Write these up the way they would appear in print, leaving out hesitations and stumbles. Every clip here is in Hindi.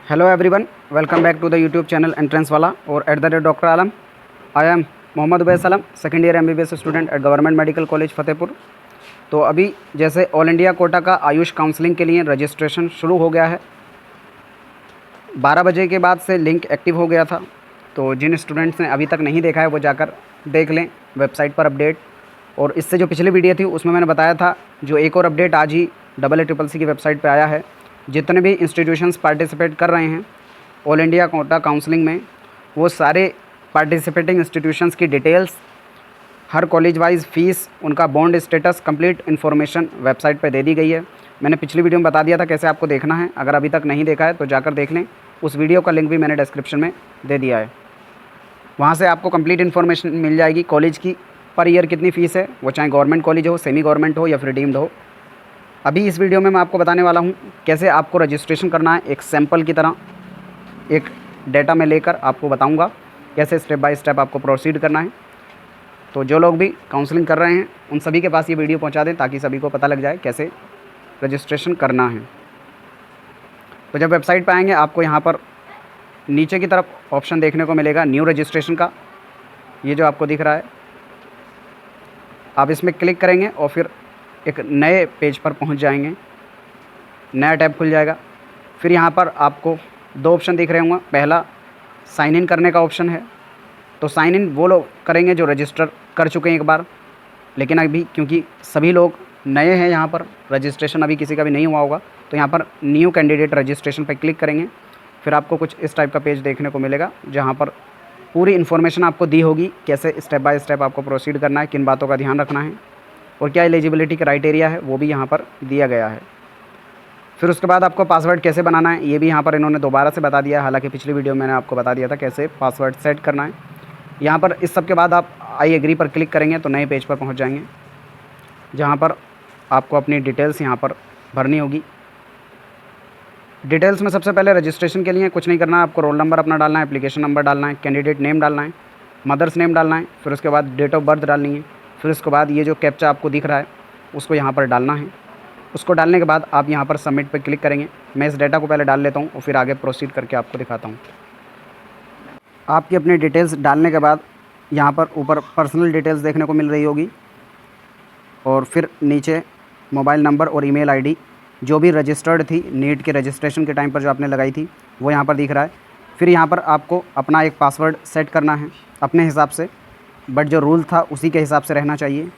Hello everyone, welcome back to the YouTube channel entrance वाला और at the rate doctor Alam. I am Mohammad Ubais Alam, second year MBBS student at government medical college Fatehpur. तो अभी जैसे ऑल इंडिया कोटा का आयुष काउंसलिंग के लिए रजिस्ट्रेशन शुरू हो गया है। 12 बजे के बाद से लिंक एक्टिव हो गया था, तो जिन स्टूडेंट्स ने अभी तक नहीं देखा है वो जाकर देख लें वेबसाइट पर अपडेट। और इससे जो पिछली वीडियो थी उसमें मैंने बताया था जो एक और अपडेट आज ही AACCC की वेबसाइट पर आया है। जितने भी इंस्टीट्यूशंस पार्टिसिपेट कर रहे हैं ऑल इंडिया कोटा काउंसलिंग में, वो सारे पार्टिसिपेटिंग इंस्टीट्यूशंस की डिटेल्स, हर कॉलेज वाइज फ़ीस, उनका bond status, complete information website पर दे दी गई है। मैंने पिछली वीडियो में बता दिया था कैसे आपको देखना है। अगर अभी तक नहीं देखा है तो जाकर देख लें, उस वीडियो का लिंक भी मैंने डिस्क्रिप्शन में दे दिया है। वहाँ से आपको कंप्लीट इन्फॉर्मेशन मिल जाएगी कॉलेज की, पर ईयर कितनी फ़ीस है, वो चाहे गवर्नमेंट कॉलेज हो, सेमी गवर्नमेंट हो या फिर डीम्ड हो। अभी इस वीडियो में मैं आपको बताने वाला हूँ कैसे आपको रजिस्ट्रेशन करना है। एक सैम्पल की तरह एक डेटा में लेकर आपको बताऊँगा कैसे स्टेप बाय स्टेप आपको प्रोसीड करना है। तो जो लोग भी काउंसलिंग कर रहे हैं उन सभी के पास ये वीडियो पहुँचा दें ताकि सभी को पता लग जाए कैसे रजिस्ट्रेशन करना है। तो जब वेबसाइट पर आएंगे आपको यहाँ पर नीचे की तरफ ऑप्शन देखने को मिलेगा न्यू रजिस्ट्रेशन का। ये जो आपको दिख रहा है, आप इसमें क्लिक करेंगे और फिर एक नए पेज पर पहुंच जाएंगे। नया टैब खुल जाएगा। फिर यहाँ पर आपको दो ऑप्शन दिख रहे होंगे। पहला साइन इन करने का ऑप्शन है, तो साइन इन वो लोग करेंगे जो रजिस्टर कर चुके हैं एक बार, लेकिन अभी क्योंकि सभी लोग नए हैं यहाँ पर, रजिस्ट्रेशन अभी किसी का भी नहीं हुआ होगा, तो यहाँ पर न्यू कैंडिडेट रजिस्ट्रेशन पर क्लिक करेंगे। फिर आपको कुछ इस टाइप का पेज देखने को मिलेगा जहाँ पर पूरी इन्फॉर्मेशन आपको दी होगी कैसे स्टेप बाय स्टेप आपको प्रोसीड करना है, किन बातों का ध्यान रखना है और क्या एलिजिबिलिटी क्राइटेरिया है वो भी यहाँ पर दिया गया है। फिर उसके बाद आपको पासवर्ड कैसे बनाना है ये भी यहाँ पर इन्होंने दोबारा से बता दिया है। हालांकि पिछली वीडियो में मैंने आपको बता दिया था कैसे पासवर्ड सेट करना है। यहाँ पर इस सब के बाद आप आई एग्री पर क्लिक करेंगे तो नए पेज पर पहुँच जाएंगे जहाँ पर आपको अपनी डिटेल्स यहाँ पर भरनी होगी। डिटेल्स में सबसे पहले रजिस्ट्रेशन के लिए कुछ नहीं करना है, आपको रोल नंबर अपना डालना है, एप्लीकेशन नंबर डालना है, कैंडिडेट नेम डालना है, मदर्स नेम डालना है, फिर उसके बाद डेट ऑफ बर्थ डालनी है। फिर उसके बाद ये जो कैप्चा आपको दिख रहा है उसको यहाँ पर डालना है। उसको डालने के बाद आप यहाँ पर सबमिट पर क्लिक करेंगे। मैं इस डेटा को पहले डाल लेता हूँ और फिर आगे प्रोसीड करके आपको दिखाता हूँ। आपकी अपनी डिटेल्स डालने के बाद यहाँ पर ऊपर पर्सनल डिटेल्स देखने को मिल रही होगी और फिर नीचे मोबाइल नंबर और ईमेल आईडी जो भी रजिस्टर्ड थी नीट के रजिस्ट्रेशन के टाइम पर जो आपने लगाई थी वो यहाँ पर दिख रहा है। फिर यहाँ पर आपको अपना एक पासवर्ड सेट करना है अपने हिसाब से, बट जो रूल था उसी के हिसाब से रहना चाहिए।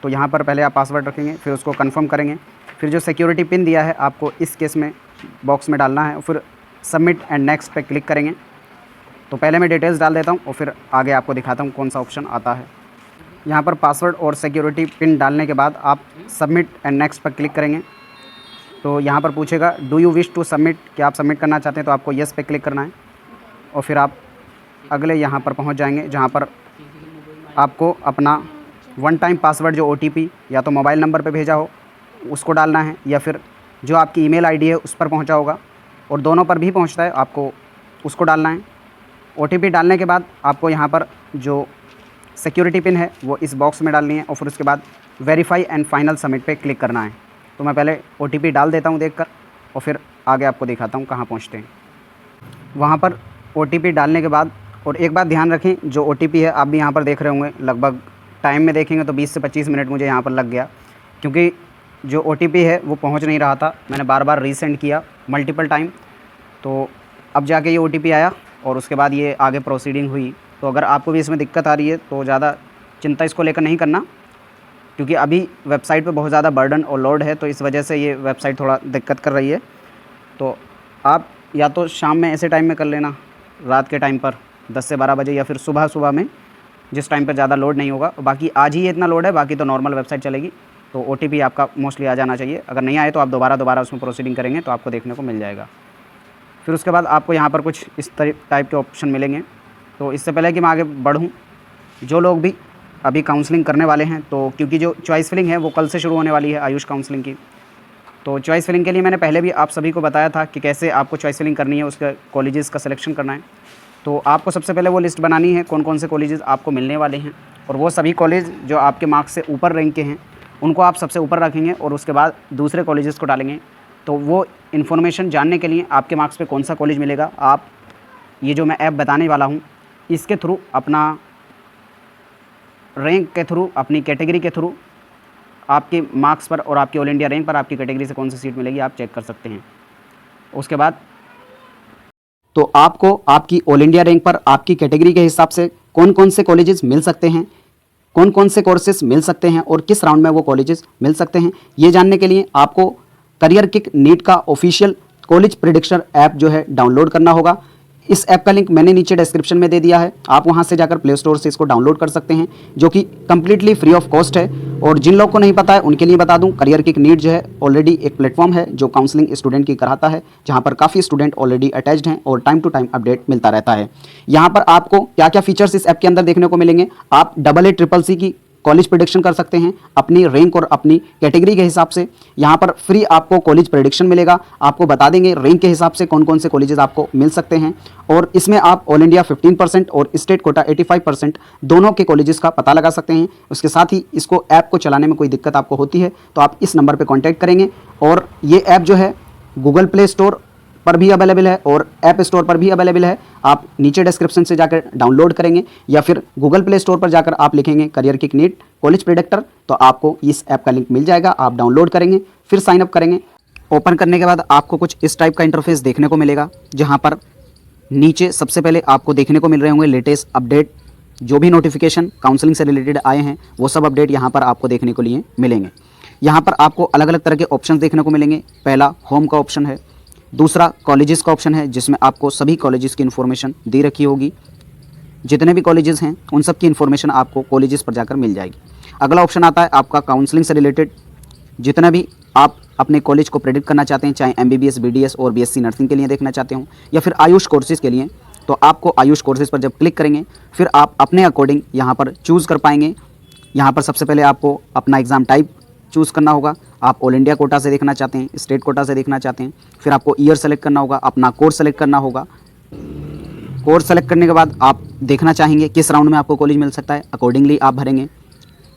तो यहाँ पर पहले आप पासवर्ड रखेंगे, फिर उसको कंफर्म करेंगे। फिर जो सिक्योरिटी पिन दिया है आपको इस केस में बॉक्स में डालना है, फिर सबमिट एंड नेक्स्ट पे क्लिक करेंगे। तो पहले मैं डिटेल्स डाल देता हूँ और फिर आगे आपको दिखाता हूँ कौन सा ऑप्शन आता है। यहाँ पर पासवर्ड और सिक्योरिटी पिन डालने के बाद आप सबमिट एंड नेक्स्ट पर क्लिक करेंगे। तो यहाँ पर पूछेगा do you wish to submit, क्या आप सबमिट करना चाहते हैं, तो आपको येस पे क्लिक करना है और फिर आप अगले यहाँ पर पहुँच जाएंगे जहाँ पर आपको अपना वन टाइम पासवर्ड जो OTP या तो मोबाइल नंबर पे भेजा हो उसको डालना है या फिर जो आपकी ईमेल आईडी है उस पर पहुँचा होगा, और दोनों पर भी पहुँचता है, आपको उसको डालना है। OTP डालने के बाद आपको यहाँ पर जो सिक्योरिटी पिन है वो इस बॉक्स में डालनी है और फिर उसके बाद वेरीफाई एंड फाइनल सबमिट पे क्लिक करना है। तो मैं पहले OTP डाल देता हूँ देखकर और फिर आगे आपको दिखाता हूँ कहाँ पहुँचते हैं। वहाँ पर OTP डालने के बाद, और एक बात ध्यान रखें, जो OTP है आप भी यहाँ पर देख रहे होंगे, लगभग टाइम में देखेंगे तो 20 से 25 मिनट मुझे यहाँ पर लग गया, क्योंकि जो OTP है वो पहुँच नहीं रहा था। मैंने बार बार रीसेंड किया मल्टीपल टाइम, तो अब जाके ये OTP आया और उसके बाद ये आगे प्रोसीडिंग हुई। तो अगर आपको भी इसमें दिक्कत आ रही है तो ज़्यादा चिंता इसको लेकर नहीं करना, क्योंकि अभी वेबसाइट पे बहुत ज़्यादा बर्डन और लोड है, तो इस वजह से ये वेबसाइट थोड़ा दिक्कत कर रही है। तो आप या तो शाम में ऐसे टाइम में कर लेना, रात के टाइम पर 10 से 12 बजे, या फिर सुबह में जिस टाइम पर ज़्यादा लोड नहीं होगा। बाकी आज ही इतना लोड है, बाकी तो नॉर्मल वेबसाइट चलेगी। तो OTP आपका मोस्टली आ जाना चाहिए। अगर नहीं आए तो आप दोबारा उसमें प्रोसीडिंग करेंगे तो आपको देखने को मिल जाएगा। फिर उसके बाद आपको यहाँ पर कुछ इस टाइप के ऑप्शन मिलेंगे। तो इससे पहले कि मैं आगे बढ़ूँ, जो लोग भी अभी काउंसलिंग करने वाले हैं, तो क्योंकि जो चॉइस फिलिंग है वो कल से शुरू होने वाली है आयुष काउंसलिंग की, तो चॉइस फिलिंग के लिए मैंने पहले भी आप सभी को बताया था कि कैसे आपको चॉइस फिलिंग करनी है, उसके कॉलेजेस का सिलेक्शन करना है। तो आपको सबसे पहले वो लिस्ट बनानी है कौन कौन से कॉलेजेस आपको मिलने वाले हैं, और वो सभी कॉलेज जो आपके मार्क्स से ऊपर रैंक के हैं उनको आप सबसे ऊपर रखेंगे और उसके बाद दूसरे कॉलेजेस को डालेंगे। तो वो इन्फॉर्मेशन जानने के लिए आपके मार्क्स पे कौन सा कॉलेज मिलेगा, आप ये जो मैं ऐप बताने वाला हूँ इसके थ्रू, अपना रैंक के थ्रू, अपनी कैटेगरी के थ्रू आपके मार्क्स पर और आपकी ऑल इंडिया रैंक पर आपकी कैटेगरी से कौन सी सीट मिलेगी आप चेक कर सकते हैं। उसके बाद तो आपको आपकी ऑल इंडिया रैंक पर आपकी कैटेगरी के हिसाब से कौन कौन से कॉलेजेस मिल सकते हैं, कौन कौन से कोर्सेज मिल सकते हैं और किस राउंड में वो कॉलेजेस मिल सकते हैं, ये जानने के लिए आपको करियर किक नीट का ऑफिशियल कॉलेज प्रेडिक्शन ऐप जो है डाउनलोड करना होगा। इस ऐप का लिंक मैंने नीचे डिस्क्रिप्शन में दे दिया है, आप वहां से जाकर प्ले स्टोर से इसको डाउनलोड कर सकते हैं, जो कि कम्प्लीटली फ्री ऑफ कॉस्ट है। और जिन लोगों को नहीं पता है उनके लिए बता दूं, करियर किक नीट जो है ऑलरेडी एक प्लेटफॉर्म है जो काउंसलिंग स्टूडेंट की कराता है, जहां पर काफ़ी स्टूडेंट ऑलरेडी अटैच्ड हैं और टाइम टू टाइम अपडेट मिलता रहता है। यहाँ पर आपको क्या क्या फीचर्स इस ऐप के अंदर देखने को मिलेंगे, आप AA CCC की कॉलेज प्रेडिक्शन कर सकते हैं अपनी रैंक और अपनी कैटेगरी के हिसाब से। यहाँ पर फ्री आपको कॉलेज प्रेडिक्शन मिलेगा, आपको बता देंगे रैंक के हिसाब से कौन कौन से कॉलेजेस आपको मिल सकते हैं। और इसमें आप ऑल इंडिया 15% और स्टेट कोटा 85% दोनों के कॉलेजेस का पता लगा सकते हैं। उसके साथ ही इसको ऐप को चलाने में कोई दिक्कत आपको होती है तो आप इस नंबर पर कॉन्टैक्ट करेंगे। और ये ऐप जो है गूगल प्ले स्टोर पर भी अवेलेबल है और ऐप स्टोर पर भी अवेलेबल है। आप नीचे डिस्क्रिप्शन से जाकर डाउनलोड करेंगे या फिर गूगल प्ले स्टोर पर जाकर आप लिखेंगे career kick NEET college predictor, तो आपको इस ऐप का लिंक मिल जाएगा। आप डाउनलोड करेंगे, फिर साइन अप करेंगे। ओपन करने के बाद आपको कुछ इस टाइप का इंटरफेस देखने को मिलेगा, जहाँ पर नीचे सबसे पहले आपको देखने को मिल रहे होंगे लेटेस्ट अपडेट, जो भी नोटिफिकेशन काउंसलिंग से रिलेटेड आए हैं वो सब अपडेट यहाँ पर आपको देखने को लिए मिलेंगे। यहाँ पर आपको अलग अलग तरह के ऑप्शन देखने को मिलेंगे। पहला होम का ऑप्शन है, दूसरा कॉलेजेस का ऑप्शन है जिसमें आपको सभी कॉलेजेस की इन्फॉर्मेशन दे रखी होगी, जितने भी कॉलेजेस हैं उन सब की इन्फॉर्मेशन आपको कॉलेजेस पर जाकर मिल जाएगी। अगला ऑप्शन आता है आपका काउंसलिंग से रिलेटेड, जितना भी आप अपने कॉलेज को प्रेडिक्ट करना चाहते हैं, चाहे MBBS BDS और BSc नर्सिंग के लिए देखना चाहते हो या फिर आयुष कोर्सेज़ के लिए, तो आपको आयुष कोर्सेज़ पर जब क्लिक करेंगे फिर आप अपने अकॉर्डिंग यहाँ पर चूज़ कर पाएंगे। यहाँ पर सबसे पहले आपको अपना एग्ज़ाम टाइप चूज़ करना होगा, आप ऑल इंडिया कोटा से देखना चाहते हैं, स्टेट कोटा से देखना चाहते हैं, फिर आपको ईयर सेलेक्ट करना होगा, अपना कोर्स सेलेक्ट करना होगा। कोर्स सेलेक्ट करने के बाद आप देखना चाहेंगे किस राउंड में आपको कॉलेज मिल सकता है, अकॉर्डिंगली आप भरेंगे।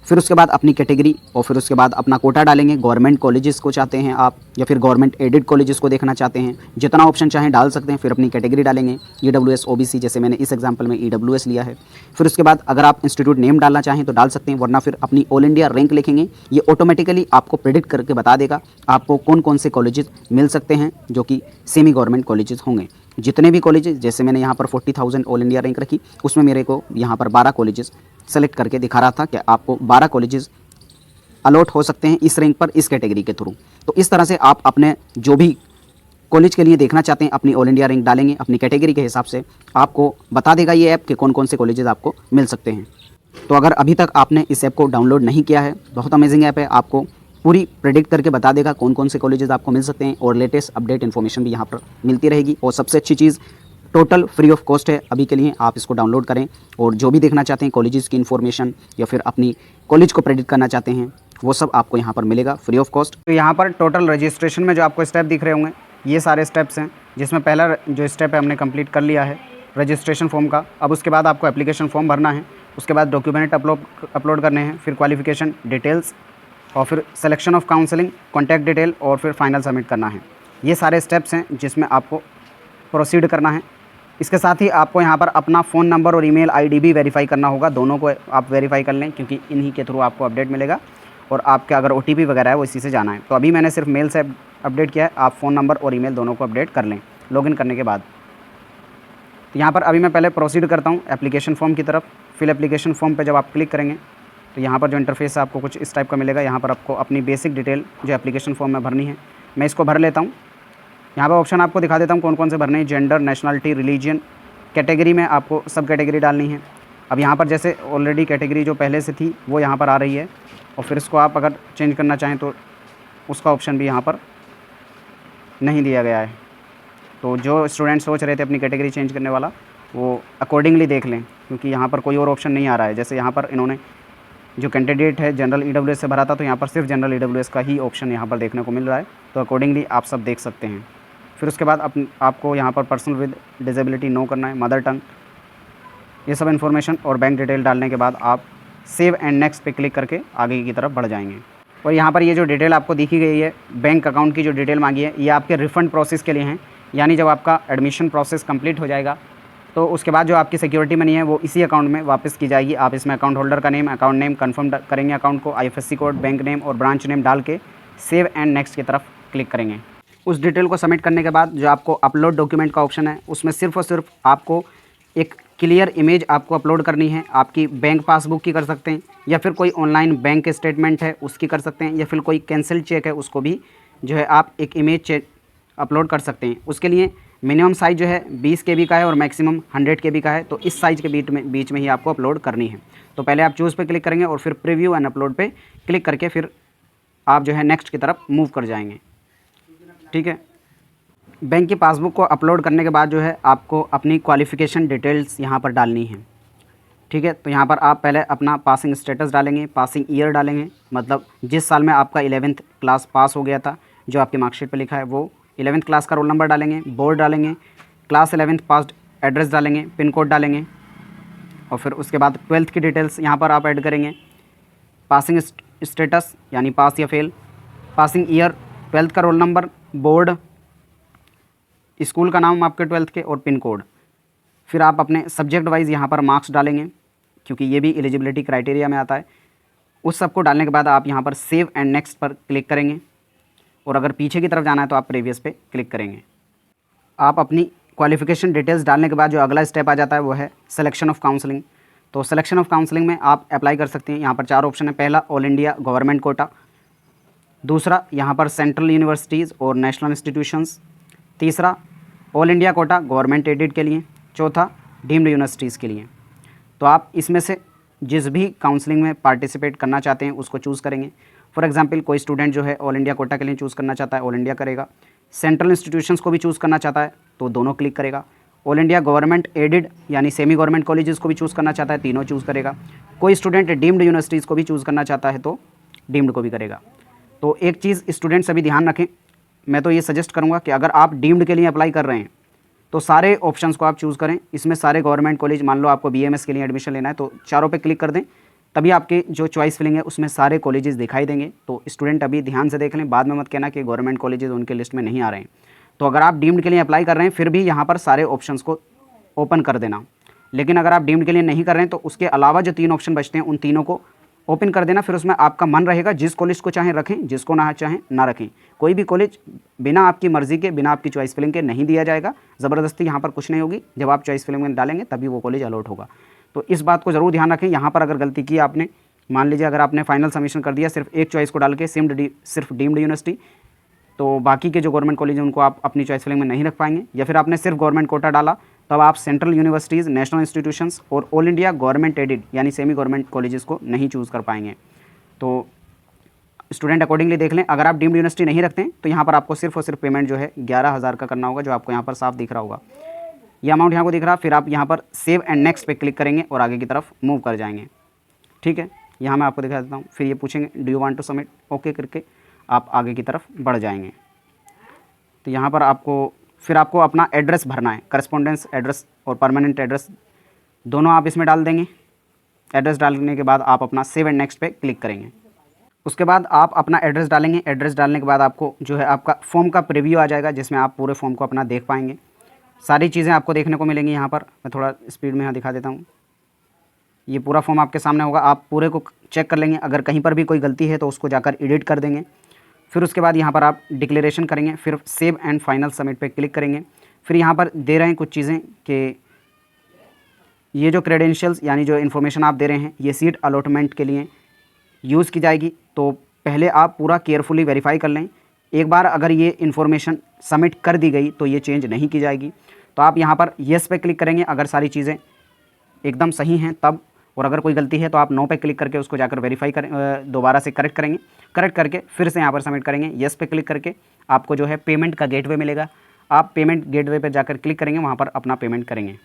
फिर उसके बाद अपनी कैटेगरी और फिर उसके बाद अपना कोटा डालेंगे। गवर्नमेंट कॉलेजेस को चाहते हैं आप या फिर गवर्नमेंट एडेड कॉलेजेस को देखना चाहते हैं, जितना ऑप्शन चाहें डाल सकते हैं। फिर अपनी कैटेगरी डालेंगे, EWS OBC, जैसे मैंने इस एग्जांपल में EWS लिया है। फिर उसके बाद अगर आप इंस्टीट्यूट नेम डालना चाहें तो डाल सकते हैं, वरना फिर अपनी ऑल इंडिया रैंक लिखेंगे। ये ऑटोमेटिकली आपको प्रेडिक्ट करके बता देगा आपको कौन कौन से कॉलेजेस मिल सकते हैं जो कि सेमी गवर्नमेंट कॉलेजेस होंगे। जितने भी कॉलेजेस, जैसे मैंने यहाँ पर 40,000 ऑल इंडिया रैंक रखी, उसमें मेरे को यहाँ पर 12 कॉलेजेस सेलेक्ट करके दिखा रहा था कि आपको 12 कॉलेजेस अलॉट हो सकते हैं इस रैंक पर, इस कैटेगरी के थ्रू। तो इस तरह से आप अपने जो भी कॉलेज के लिए देखना चाहते हैं अपनी ऑल इंडिया रैंक डालेंगे, अपनी कैटेगरी के हिसाब से आपको बता देगा ये ऐप कि कौन कौन से कॉलेजेस आपको मिल सकते हैं। तो अगर अभी तक आपने इस ऐप को डाउनलोड नहीं किया है, बहुत अमेजिंग ऐप है, आपको पूरी प्रेडिक्ट करके बता देगा कौन कौन से कॉलेजेस आपको मिल सकते हैं और लेटेस्ट अपडेट इन्फॉर्मेशन भी यहाँ पर मिलती रहेगी। और सबसे अच्छी चीज़, टोटल फ्री ऑफ कॉस्ट है अभी के लिए, आप इसको डाउनलोड करें और जो भी देखना चाहते हैं कॉलेजेस की इन्फॉर्मेशन या फिर अपनी कॉलेज को प्रेडिक्ट करना चाहते हैं वो सब आपको यहाँ पर मिलेगा फ्री ऑफ कॉस्ट। तो यहाँ पर टोटल रजिस्ट्रेशन में जो आपको स्टेप दिख रहे होंगे ये सारे स्टेप्स हैं, जिसमें पहला जो स्टेप है हमने कंप्लीट कर लिया है रजिस्ट्रेशन फॉर्म का। अब उसके बाद आपको एप्लीकेशन फॉर्म भरना है, उसके बाद डॉक्यूमेंट अपलोड करने हैं, फिर क्वालिफिकेशन डिटेल्स और फिर selection of counselling, contact detail और फिर फाइनल सबमिट करना है। ये सारे स्टेप्स हैं जिसमें आपको प्रोसीड करना है। इसके साथ ही आपको यहाँ पर अपना फ़ोन नंबर और ईमेल आईडी भी वेरीफाई करना होगा, दोनों को आप वेरीफाई कर लें क्योंकि इन्हीं के थ्रू आपको अपडेट मिलेगा। और आपका अगर OTP वगैरह है वो इसी से जाना है। तो अभी मैंने सिर्फ मेल से अपडेट किया है, आप फ़ोन नंबर और ईमेल दोनों को अपडेट कर लें लॉगिन करने के बाद। तो यहाँ पर अभी मैं पहले प्रोसीड करता हूँ एप्लीकेशन फॉर्म की तरफ। फिल एप्लीकेशन फॉर्म पर जब आप क्लिक करेंगे तो यहाँ पर जो इंटरफेस है आपको कुछ इस टाइप का मिलेगा। यहाँ पर आपको अपनी बेसिक डिटेल जो एप्लीकेशन फॉर्म में भरनी है, मैं इसको भर लेता हूँ। यहाँ पर ऑप्शन आपको दिखा देता हूँ कौन कौन से भरने हैं। जेंडर, नेशनलिटी, रिलीजन, कैटेगरी में आपको सब कैटेगरी डालनी है। अब यहाँ पर जैसे ऑलरेडी कैटेगरी जो पहले से थी वो यहाँ पर आ रही है और फिर इसको आप अगर चेंज करना चाहें तो उसका ऑप्शन भी यहाँ पर नहीं दिया गया है। तो जो स्टूडेंट सोच रहे थे अपनी कैटेगरी चेंज करने वाला वो अकॉर्डिंगली देख लें, क्योंकि यहाँ पर कोई और ऑप्शन नहीं आ रहा है। जैसे यहाँ पर इन्होंने जो कैंडिडेट है जनरल EWS से भरा था तो यहाँ पर सिर्फ जनरल EWS का ही ऑप्शन यहाँ पर देखने को मिल रहा है। तो अकॉर्डिंगली आप सब देख सकते हैं। फिर उसके बाद आपको यहाँ पर पर्सन विद डिसेबिलिटी नो करना है, मदर टंग, ये सब इन्फॉर्मेशन और बैंक डिटेल डालने के बाद आप सेव एंड नेक्स्ट पे क्लिक करके आगे की तरफ बढ़ जाएंगे। और यहाँ पर ये जो डिटेल आपको दिखी गई है, बैंक अकाउंट की जो डिटेल मांगी है, ये आपके रिफ़ंड प्रोसेस के लिए हैं। यानी जब आपका एडमिशन प्रोसेस कंप्लीट हो जाएगा तो उसके बाद जो आपकी सिक्योरिटी मनी है वो इसी अकाउंट में वापस की जाएगी। आप इसमें अकाउंट होल्डर का नेम, अकाउंट नेम कन्फर्म करेंगे, अकाउंट को IFSC कोड, बैंक नेम और ब्रांच नेम डाल के सेव एंड नेक्स्ट की तरफ क्लिक करेंगे। उस डिटेल को सबमिट करने के बाद जो आपको अपलोड डॉक्यूमेंट का ऑप्शन है, उसमें सिर्फ और सिर्फ आपको एक क्लियर इमेज आपको अपलोड करनी है। आपकी बैंक पासबुक की कर सकते हैं, या फिर कोई ऑनलाइन बैंक स्टेटमेंट है उसकी कर सकते हैं, या फिर कोई कैंसिल चेक है उसको भी जो है आप एक इमेज अपलोड कर सकते हैं। उसके लिए मिनिमम साइज़ जो है 20 KB का है और मैक्सिमम 100 KB का है। तो इस साइज़ के बीच में ही आपको अपलोड करनी है। तो पहले आप चूज़ पे क्लिक करेंगे और फिर प्रीव्यू एंड अपलोड पे क्लिक करके फिर आप जो है नेक्स्ट की तरफ मूव कर जाएंगे। ठीक है। बैंक की पासबुक को अपलोड करने के बाद जो है आपको अपनी क्वालिफ़िकेशन डिटेल्स यहाँ पर डालनी है। ठीक है। तो यहाँ पर आप पहले अपना पासिंग स्टेटस डालेंगे, पासिंग ईयर डालेंगे, मतलब जिस साल में आपका 11th क्लास पास हो गया था, जो आपकी मार्कशीट पर लिखा है वो 11th क्लास का रोल नंबर डालेंगे, बोर्ड डालेंगे, क्लास 11th पास्ड एड्रेस डालेंगे, पिन कोड डालेंगे, और फिर उसके बाद 12th की डिटेल्स यहाँ पर आप ऐड करेंगे। पासिंग स्टेटस यानी पास या फेल, पासिंग ईयर, 12th का रोल नंबर, बोर्ड, स्कूल का नाम आपके 12th के और पिन कोड। फिर आप अपने सब्जेक्ट वाइज यहाँ पर मार्क्स डालेंगे, क्योंकि ये भी एलिजिबिलिटी क्राइटेरिया में आता है। उस सब को डालने के बाद आप यहाँ पर सेव एंड नेक्स्ट पर क्लिक करेंगे, और अगर पीछे की तरफ जाना है तो आप प्रीवियस पे क्लिक करेंगे। आप अपनी क्वालिफ़िकेशन डिटेल्स डालने के बाद जो अगला स्टेप आ जाता है वो है सिलेक्शन ऑफ काउंसलिंग। तो सिलेक्शन ऑफ काउंसलिंग में आप अप्लाई कर सकते हैं। यहाँ पर 4 ऑप्शन है। पहला ऑल इंडिया गवर्नमेंट कोटा, दूसरा यहाँ पर सेंट्रल यूनिवर्सिटीज़ और नेशनल इंस्टीट्यूशंस, तीसरा all India quota government aided के लिए, चौथा डीम्ड यूनिवर्सिटीज़ के लिए। तो आप इसमें से जिस भी काउंसलिंग में पार्टिसिपेट करना चाहते हैं उसको चूज़ करेंगे। फॉर एग्जांपल कोई स्टूडेंट जो है ऑल इंडिया कोटा के लिए चूज़ करना चाहता है, ऑल इंडिया करेगा। सेंट्रल इंस्टीट्यूशंस को भी चूज़ करना चाहता है तो दोनों क्लिक करेगा। ऑल इंडिया गवर्नमेंट एडेड यानी सेमी गवर्नमेंट कॉलेजेस को भी चूज़ करना चाहता है, तीनों चूज़ करेगा। कोई स्टूडेंट डीम्ड यूनिवर्सिटीज़ को भी चूज़ करना चाहता है तो डीम्ड को भी करेगा। तो एक चीज़ स्टूडेंट सभी ध्यान रखें, मैं तो ये सजेस्ट करूँगा कि अगर आप डीम्ड के लिए अप्लाई कर रहे हैं तो सारे ऑप्शंस को आप चूज़ करें। इसमें सारे गवर्नमेंट कॉलेज, मान लो आपको BMS के लिए एडमिशन लेना है तो चारों पे क्लिक कर दें, तभी आपके जो चॉइस फिलिंग है उसमें सारे कॉलेजेस दिखाई देंगे। तो स्टूडेंट अभी ध्यान से देख लें, बाद में मत कहना कि गवर्नमेंट कॉलेजेस उनके लिस्ट में नहीं आ रहे हैं। तो अगर आप डीम्ड के लिए अप्लाई कर रहे हैं फिर भी यहाँ पर सारे ऑप्शंस को ओपन कर देना। लेकिन अगर आप डीम्ड के लिए नहीं कर रहे हैं तो उसके अलावा जो 3 ऑप्शन बचते हैं उन तीनों को ओपन कर देना। फिर उसमें आपका मन रहेगा, जिस कॉलेज को चाहें रखें, जिसको ना चाहें ना रखें। कोई भी कॉलेज बिना आपकी मर्ज़ी के, बिना आपकी चॉइस फिलिंग के नहीं दिया जाएगा। ज़बरदस्ती यहाँ पर कुछ नहीं होगी। जब आप चॉइस फिलिंग में डालेंगे तभी वो कॉलेज अलॉट होगा। तो इस बात को ज़रूर ध्यान रखें। यहाँ पर अगर गलती की आपने, मान लीजिए अगर आपने फाइनल सबमिशन कर दिया सिर्फ एक चॉइस को डाल के, सिर्फ डीम्ड यूनिवर्सिटी, तो बाकी के जो गवर्नमेंट कॉलेज हैं उनको आप अपनी चॉइस फिलिंग में नहीं रख पाएंगे। या फिर आपने सिर्फ गवर्नमेंट कोटा डाला तब आप सेंट्रल यूनिवर्सिटीज़, नेशनल इंस्टीट्यूशंस और ऑल इंडिया गवर्नमेंट एडेड यानी सेमी गवर्नमेंट कॉलेजेस को नहीं चूज़ कर पाएंगे। तो स्टूडेंट अकॉर्डिंगली देख लें। अगर आप डीम्ड यूनिवर्सिटी नहीं रखते हैं तो यहाँ पर आपको सिर्फ और सिर्फ पेमेंट जो है 11,000 का करना होगा, जो आपको यहाँ पर साफ दिख रहा होगा। ये अमाउंट यहाँ को दिख रहा। फिर आप यहाँ पर सेव एंड नेक्स्ट पे क्लिक करेंगे और आगे की तरफ मूव कर जाएंगे। ठीक है। यहाँ मैं आपको दिखा देता हूँ। फिर ये पूछेंगे do you want to submit, okay करके आप आगे की तरफ बढ़ जाएंगे। तो यहाँ पर फिर आपको अपना एड्रेस भरना है, करस्पॉन्डेंस एड्रेस और परमानेंट एड्रेस दोनों आप इसमें डाल देंगे। एड्रेस डालने के बाद आप अपना सेव एंड नेक्स्ट पे क्लिक करेंगे। उसके बाद आप अपना एड्रेस डालेंगे। एड्रेस डालने के बाद आपको जो है आपका फॉर्म का प्रीव्यू आ जाएगा, जिसमें आप पूरे फॉर्म को अपना देख पाएंगे। सारी चीज़ें आपको देखने को मिलेंगी। यहाँ पर मैं थोड़ा स्पीड में यहाँ दिखा देता हूँ। ये पूरा फॉर्म आपके सामने होगा, आप पूरे को चेक कर लेंगे। अगर कहीं पर भी कोई गलती है तो उसको जाकर एडिट कर देंगे। फिर उसके बाद यहाँ पर आप डिक्लेरेशन करेंगे, फिर सेव एंड फाइनल सबमिट पे क्लिक करेंगे। फिर यहाँ पर दे रहे हैं कुछ चीज़ें कि ये जो क्रेडेंशियल्स यानी जो इन्फॉर्मेशन आप दे रहे हैं ये सीट अलॉटमेंट के लिए यूज़ की जाएगी। तो पहले आप पूरा केयरफुली वेरीफाई कर लें। एक बार अगर ये इन्फॉर्मेशन सबमिट कर दी गई तो ये चेंज नहीं की जाएगी। तो आप यहाँ पर येस पे क्लिक करेंगे अगर सारी चीज़ें एकदम सही हैं तब, और अगर कोई गलती है तो आप नो पे क्लिक करके उसको जाकर वेरीफाई करें, दोबारा से करेक्ट करेंगे। करेक्ट करके फिर से यहाँ पर सबमिट करेंगे। येस पे क्लिक करके आपको जो है पेमेंट का गेटवे मिलेगा। आप पेमेंट गेटवे पर जाकर क्लिक करेंगे, वहाँ पर अपना पेमेंट करेंगे।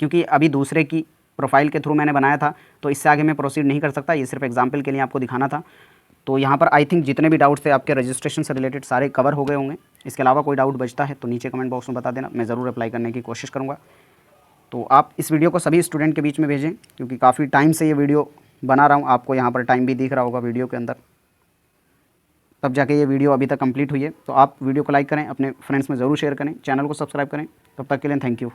क्योंकि अभी दूसरे की प्रोफाइल के थ्रू मैंने बनाया था तो इससे आगे मैं प्रोसीड नहीं कर सकता। ये सिर्फ एग्जाम्पल के लिए आपको दिखाना था। तो यहाँ पर आई थिंक जितने भी डाउट्स थे आपके रजिस्ट्रेशन से रिलेटेड सारे कवर हो गए होंगे। इसके अलावा कोई डाउट बचता है तो नीचे कमेंट बॉक्स में बता देना, मैं ज़रूर अप्लाई करने की कोशिश करूँगा। तो आप इस वीडियो को सभी स्टूडेंट के बीच में भेजें, क्योंकि काफ़ी टाइम से ये वीडियो बना रहा हूँ। आपको यहाँ पर टाइम भी दिख रहा होगा वीडियो के अंदर। तब जाके ये वीडियो अभी तक कंप्लीट हुई है। तो आप वीडियो को लाइक करें, अपने फ्रेंड्स में ज़रूर शेयर करें, चैनल को सब्सक्राइब करें। तब तक के लिए थैंक यू।